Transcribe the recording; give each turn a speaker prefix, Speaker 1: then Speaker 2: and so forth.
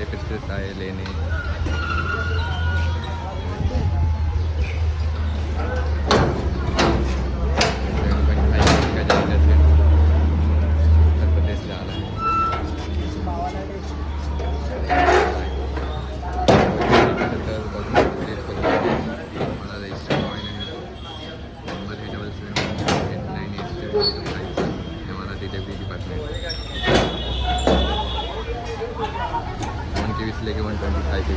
Speaker 1: एकत्रित आहे लेणे. उत्तर प्रदेशला आला आहे. तर बघून मला रजिस्टर कॉइन आहे. नंबर हे 778988 हे मला डिलिव्हरी डिपार्टमेंट 1 के 20 लेके 125 के